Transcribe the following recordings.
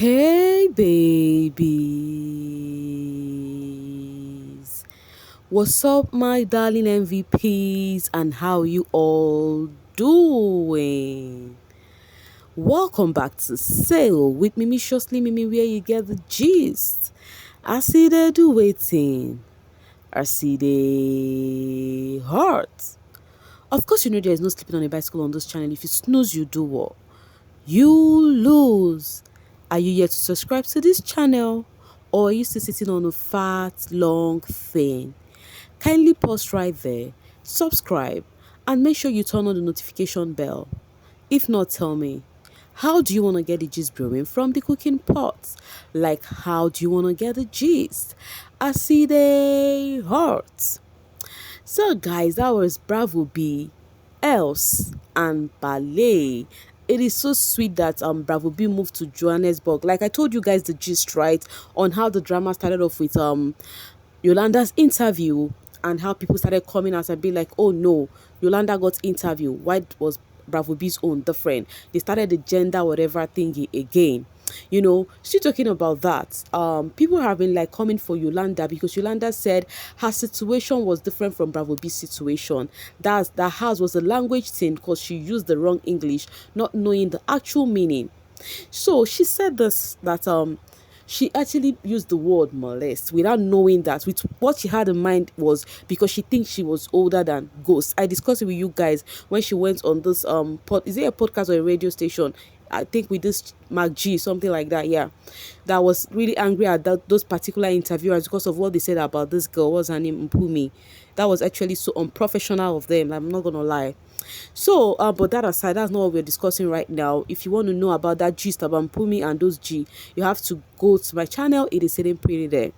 Hey babies, what's up my darling MVPs and how you all doing? Welcome back to Sail with Mimi Shostly Mimi where you get the gist. I see they do waiting. I see they hurt. Of course you know there is no sleeping on a bicycle on this channel. If you snooze you do what? You lose. Are you yet to subscribe to this channel? Or are you still sitting on a fat, long thing? Kindly pause right there, subscribe, and make sure you turn on the notification bell. If not, tell me, how do you want to get the gist brewing from the cooking pot? Like, how do you want to get the gist? I see they hurt. So guys, that was Bravo B, Else, and Ballet. It is so sweet that Bravo B moved to Johannesburg. Like I told you guys the gist, right, on how the drama started off with Yolanda's interview and how people started coming out and being like, oh no, Yolanda got interview. Why was Bravo B's own different? They started the gender whatever thingy again. You know, still talking about that. People have been like coming for Yolanda because Yolanda said her situation was different from Bravo B's situation. That hers was a language thing because she used the wrong English, not knowing the actual meaning. So she said this that she actually used the word molest without knowing that with what she had in mind was because she thinks she was older than Ghost. I discussed it with you guys when she went on this is it a podcast or a radio station? I think with this Mcjnr, something like that, yeah. That was really angry at those particular interviewers because of what they said about this girl. What's her name? Mpumi. That was actually so unprofessional of them. I'm not gonna lie. So, but that aside, that's not what we're discussing right now. If you want to know about that gist about Mpumi and those G, you have to go to my channel. It is sitting pretty there.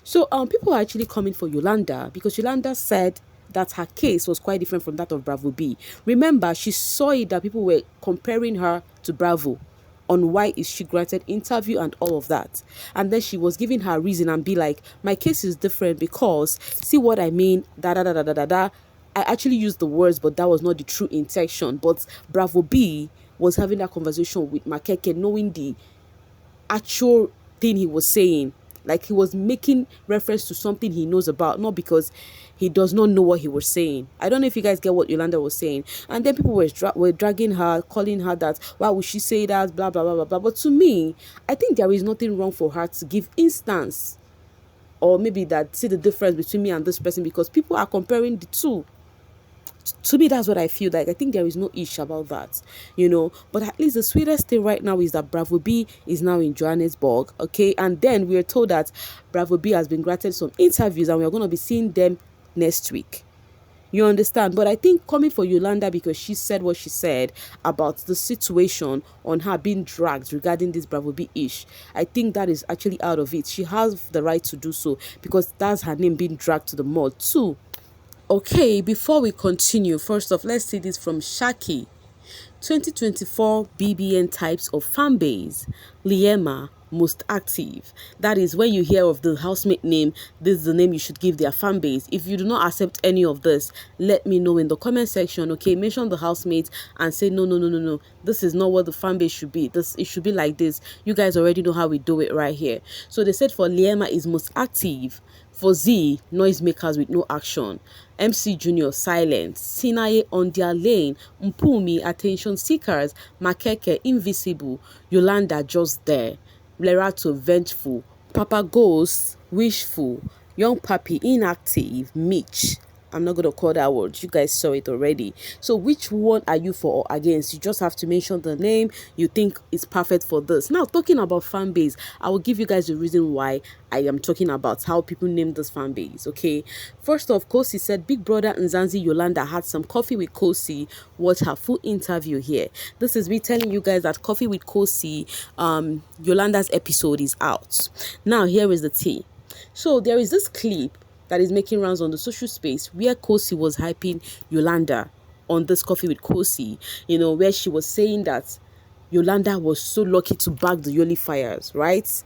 So, people are actually coming for Yolanda because Yolanda said that her case was quite different from that of Bravo B. Remember, she saw it that people were comparing her to Bravo on why is she granted interview and all of that. And then she was giving her reason and be like, my case is different because, see what I mean, da da da da da da da. I actually used the words, but that was not the true intention. But Bravo B was having that conversation with Makeke, knowing the actual thing he was saying. Like he was making reference to something he knows about, not because he does not know what he was saying. I don't know if you guys get what Yolanda was saying. And then people were dragging her, calling her that, why would she say that, blah, blah, blah, blah, blah. But to me, I think there is nothing wrong for her to give instance or maybe that see the difference between me and this person because people are comparing the two. To me, that's what I feel like. I think there is no issue about that, you know. But at least the sweetest thing right now is that Bravo B is now in Johannesburg, okay? And then we are told that Bravo B has been granted some interviews and we are going to be seeing them next week. You understand? But I think coming for Yolanda because she said what she said about the situation on her being dragged regarding this Bravo B-ish, I think that is actually out of it. She has the right to do so because that's her name being dragged to the mud too. Okay, before we continue, first off, let's see this from Shaki. 2024 BBN types of fan base. Liema, most active. That is when you hear of the housemate name, this is the name you should give their fan base. If you do not accept any of this, let me know in the comment section, okay? Mention the housemate and say, no. This is not what the fan base should be. It should be like this. You guys already know how we do it right here. So they said for Liema is most active. For Z, noisemakers with no action. Mcjnr, silent. Sinaye on their lane. Mpumi, attention seekers. Makeke, invisible. Yolanda, just there. Lerato, vengeful. Papa Ghost, wishful. Young Papi, inactive. Mitch. I'm not going to call that word. You guys saw it already. So which one are you for or against? You just have to mention the name you think is perfect for this. Now, talking about fan base, I will give you guys the reason why I am talking about how people name this fan base, okay? First off, Khosi said Big Brother Nzansi Yolanda had some coffee with Khosi. Watch her full interview here. This is me telling you guys that Coffee with Khosi, Yolanda's episode is out. Now, here is the tea. So there is this clip that is making rounds on the social space where Khosi was hyping Yolanda on this Coffee with Khosi, you know, where she was saying that Yolanda was so lucky to bag the Yoli Fires, right?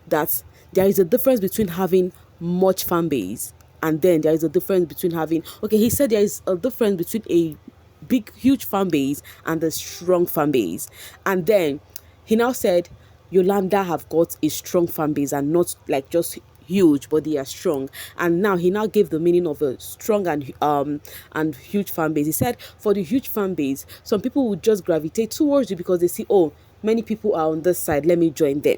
That there is a difference between having much fan base and then there is a difference between having, okay, he said there is a difference between a big, huge fan base and a strong fan base. And then he now said, Yolanda have got a strong fan base and not like just huge, but they are strong. And now he now gave the meaning of a strong and huge fan base. He said for the huge fan base, some people would just gravitate towards you because they see, oh, many people are on this side, let me join them.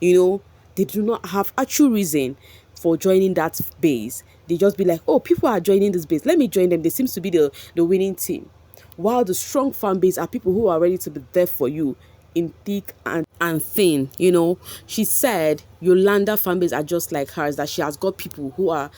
You know, they do not have actual reason for joining that base. They just be like, oh, people are joining this base, let me join them. They seems to be the winning team. While the strong fan base are people who are ready to be there for you in thick and thin. You know, she said Yolanda fan base are just like hers, that she has got people who are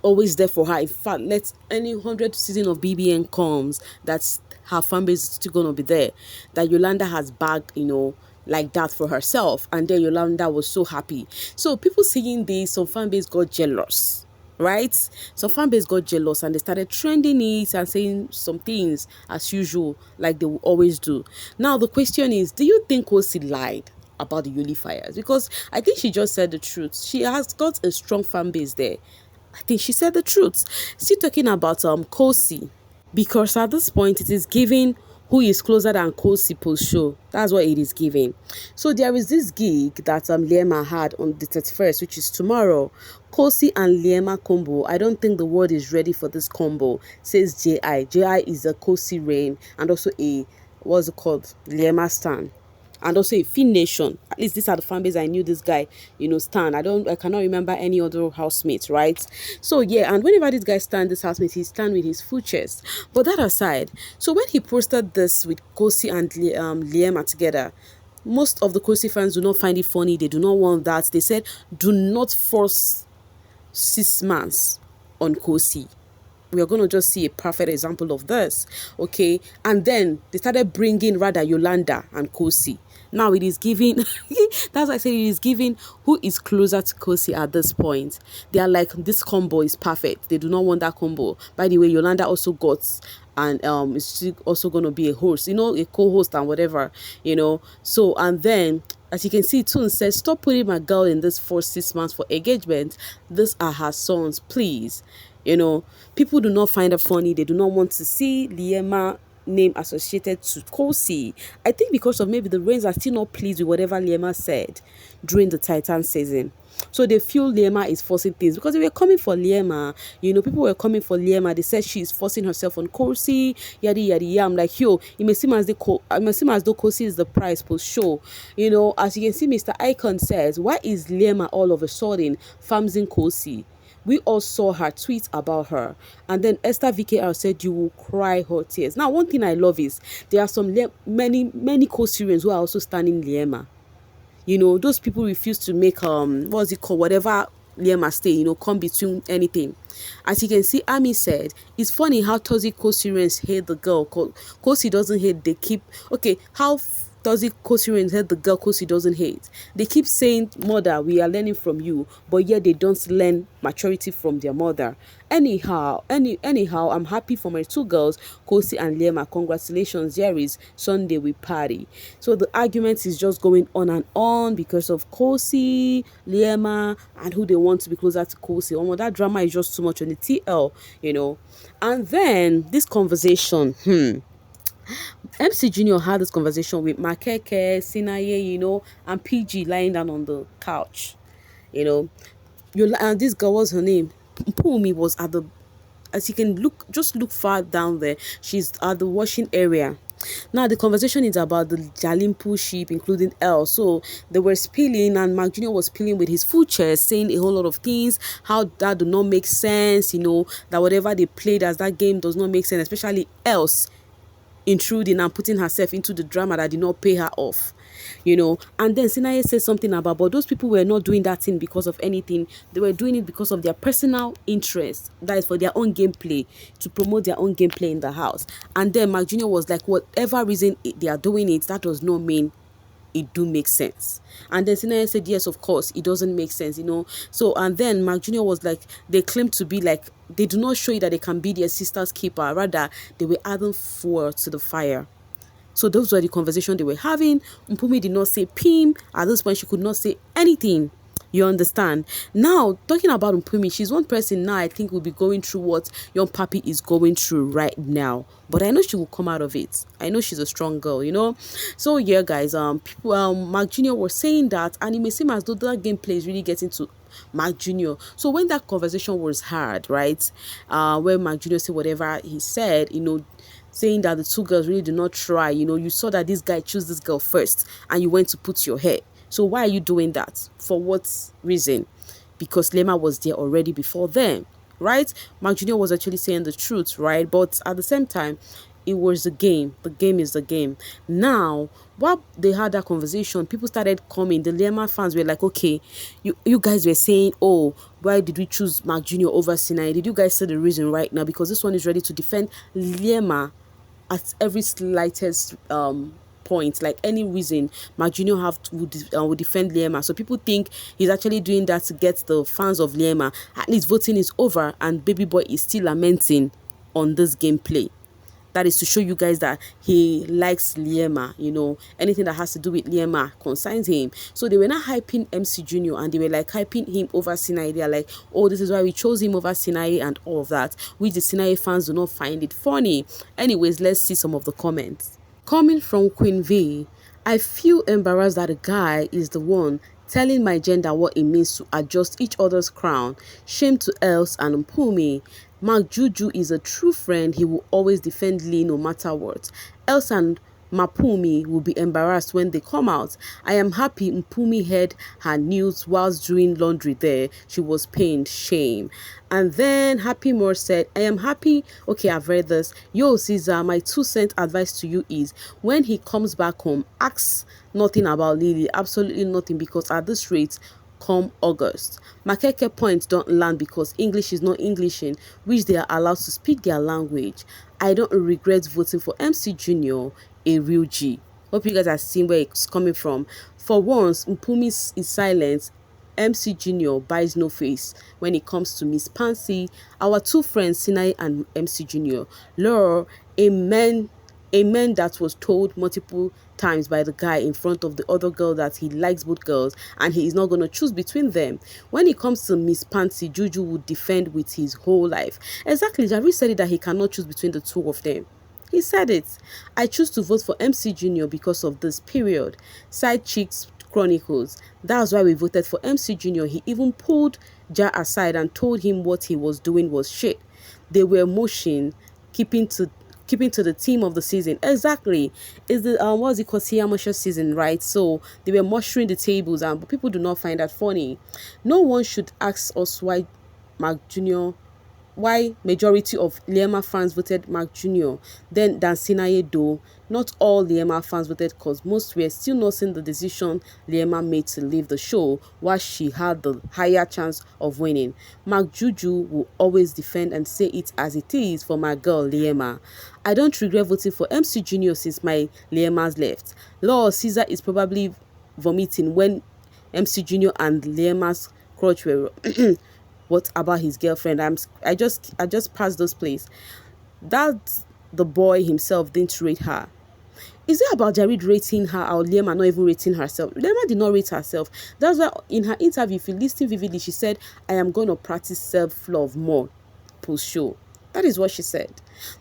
always there for her. In fact, let any 100 season of BBN comes, that's her fan base is still gonna be there. That Yolanda has bagged, you know, like that for herself, and then Yolanda was so happy. So people seeing this, some fan base got jealous, right? Some fan base got jealous and they started trending it and saying some things as usual, like they will always do. Now the question is, do you think Khosi lied about the Yuli fires? Because I think she just said the truth. She has got a strong fan base there. I think she said the truth. Still talking about Khosi, because at this point it is giving who is closer than Khosi post show. That's what it is giving. So there is this gig that Liema had on the 31st, which is tomorrow. Khosi and Liema combo. I don't think the world is ready for this combo, says JI. JI is a Khosi reign and also a, what's it called, Liema stan. And also a Fin Nation. At least these are the fan base I knew this guy, you know, stand. I cannot remember any other housemates, right? So yeah, and whenever this guy stand this housemate, he stand with his full chest. But that aside, so when he posted this with Khosi and Liema together, most of the Khosi fans do not find it funny. They do not want that. They said, do not force 6 months on Khosi. We are going to just see a perfect example of this, okay? And then they started bringing rather Yolanda and Khosi. Now it is giving, that's why I said it is giving who is closer to Khosi at this point. They are like, this combo is perfect. They do not want that combo. By the way, Yolanda also got, and is also going to be a host, you know, a co-host and whatever, you know. So, and then, as you can see, Toon says, stop putting my girl in this for 6 months for engagement. These are her sons, please. You know, people do not find it funny. They do not want to see Liema name associated to Khosi. I think because of maybe the Rains are still not pleased with whatever Liema said during the Titan season. So they feel Liema is forcing things because they were coming for Liema. You know, people were coming for Liema. They said she is forcing herself on Khosi, yada yada yada. I'm like, yo, it may seem as though Khosi is the prize post show. You know, as you can see, Mr. Icon says, why is Liema all of a sudden famsing Khosi? We all saw her tweet about her. And then Esther VKR said, you will cry hot tears. Now, one thing I love is there are many co-Syrians who are also standing Liema. You know, those people refuse to make, what's it called, whatever Liema stay, you know, come between anything. As you can see, Ami said, it's funny how toxic co-Syrians hate the girl. Khosi doesn't hate, they keep, okay, how toxic co-Syrians hate the girl Khosi doesn't hate. They keep saying, mother, we are learning from you, but yet they don't learn maturity from their mother. Anyhow, I'm happy for my two girls, Khosi and Liema. Congratulations, Jerry's Sunday we party. So the argument is just going on and on because of Khosi, Liema, and who they want to be closer to Khosi. Oh, that drama is just too much on the TL, you know. And then this conversation, Mcjnr had this conversation with Makeke, Sinaye, you know, and PG lying down on the couch, you know. And this girl, was her name? Pumi was at the, as you can look, just look far down there. She's at the washing area. Now the conversation is about the Jalimpu ship, including L. So they were spilling, and Mcjnr was spilling with his full chest, saying a whole lot of things, how that do not make sense, you know, that whatever they played as that game does not make sense, especially else intruding and putting herself into the drama that did not pay her off, you know. And then Sinaye said something about, but those people were not doing that thing because of anything. They were doing it because of their personal interest, that is for their own gameplay, to promote their own gameplay in the house. And then Mcjnr was like, whatever reason they are doing it, that does not mean it do make sense. And then Sinaye said, yes, of course, it doesn't make sense, you know. So, and then Mcjnr was like, they claim to be like, they do not show you that they can be their sister's keeper. Rather, they were adding fuel to the fire. So those were the conversation they were having. Mpumi did not say pim. At this point, she could not say anything. You understand? Now, talking about Mpumi, she's one person now I think will be going through what young Papi is going through right now. But I know she will come out of it. I know she's a strong girl, you know? So yeah, guys, people Mcjnr was saying that, and it may seem as though that gameplay is really getting to Mcjnr. So when that conversation was had, right? Where Mcjnr said whatever he said, you know, saying that the two girls really did not try. You know, you saw that this guy chose this girl first and you went to put your hair. So why are you doing that? For what reason? Because Liema was there already before them, right? Mcjnr was actually saying the truth, right? But at the same time, it was a game. The game is the game. Now, while they had that conversation, people started coming. The Liema fans were like, okay, you guys were saying, oh, why did we choose Mcjnr over Sinaye? Did you guys say the reason right now? Because this one is ready to defend Liema at every slightest point, like any reason Mcjnr would defend Liema. So people think he's actually doing that to get the fans of Liema. At least voting is over and baby boy is still lamenting on this gameplay. That is to show you guys that he likes Liema, you know, anything that has to do with Liema concerns him. So they were not hyping Mcjnr and they were like hyping him over Sinaye. They are like, oh, this is why we chose him over Sinaye and all of that, which the Sinaye fans do not find it funny. Anyways, let's see some of the comments. Coming from Queen V, I feel embarrassed that the guy is the one telling my gender what it means to adjust each other's crown. Shame to Els and Mpumi. Mark Juju is a true friend. He will always defend Lee no matter what. Els and Mapumi will be embarrassed when they come out. I am happy Mpumi heard her news whilst doing laundry there. She was pained. Shame. And then Happy Moore said, I am happy. Okay, I've read this. Yo, Caesar, my 2 cent advice to you is when he comes back home, ask nothing about Lily. Absolutely nothing, because at this rate, come August, Makeke points don't land because English is not Englishing, which they are allowed to speak their language. I don't regret voting for Mcjnr, a real G. Hope you guys are seeing where it's coming from. For once, Mpumi is silent. Mcjnr buys no face when it comes to Miss Pansy. Our two friends, Sinaye and Mcjnr. Lord, amen. Amen, that was told multiple times by the guy in front of the other girl that he likes both girls and he is not going to choose between them. When it comes to Miss Pansy, Juju would defend with his whole life. Exactly, Javi said it that he cannot choose between the two of them. He said it. I choose to vote for Mcjnr because of this period. Side chicks Chronicles. That's why we voted for Mcjnr. He even pulled Ja aside and told him what he was doing was shit. They were motion, keeping to the theme of the season. Exactly. Is the what's it called, Siamasha season, right? So they were mushrooming the tables, and but people do not find that funny. No one should ask us why majority of Liema fans voted Mcjnr than Sinaye though. Not all Liema fans voted because most were still not seeing the decision Liema made to leave the show while she had the higher chance of winning. Juju will always defend and say it as it is for my girl Liema. I don't regret voting for Mcjnr since my Liema's left. Lord Caesar is probably vomiting when Mcjnr and Liema's crotch were what about his girlfriend? I just passed those place. That the boy himself didn't rate her. Is it about Jared rating her or Liema not even rating herself? Liema did not rate herself. That's why in her interview, if you listen vividly, she said, I am going to practice self-love more post-show. That is what she said.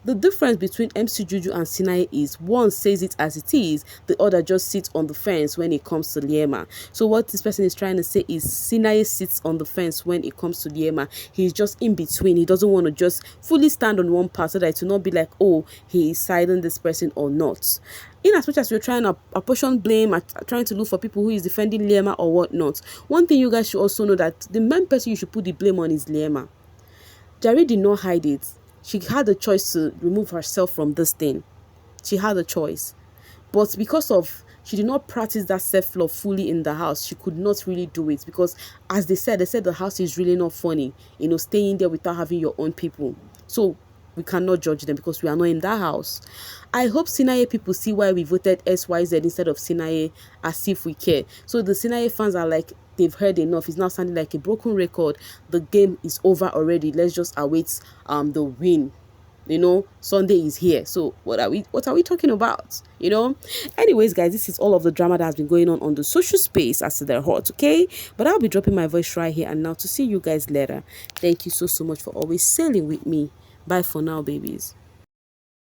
The difference between MC Juju and Sinaye is one says it as it is, the other just sits on the fence when it comes to Liema. So what this person is trying to say is Sinaye sits on the fence when it comes to Liema. He's just in between. He doesn't want to just fully stand on one part so that it will not be like, oh, he is siding this person or not. In as much as we're trying to apportion blame, trying to look for people who is defending Liema or whatnot, one thing you guys should also know that the main person you should put the blame on is Liema. Jari did not hide it. She had the choice to remove herself from this thing. She had a choice. But because of she did not practice that self-love fully in the house, she could not really do it. Because as they said the house is really not funny. You know, staying there without having your own people. So we cannot judge them because we are not in that house. I hope Sinaye people see why we voted SYZ instead of Sinaye, as if we care. So the Sinaye fans are like, they've heard enough. It's now sounding like a broken record. The game is over already. Let's just await the win Sunday is here. So what are we talking about? Anyways, guys, this is all of the drama that has been going on the social space as they're hot. Okay, but I'll be dropping my voice right here and now to see you guys later. Thank you so much for always sailing with me. Bye for now, babies.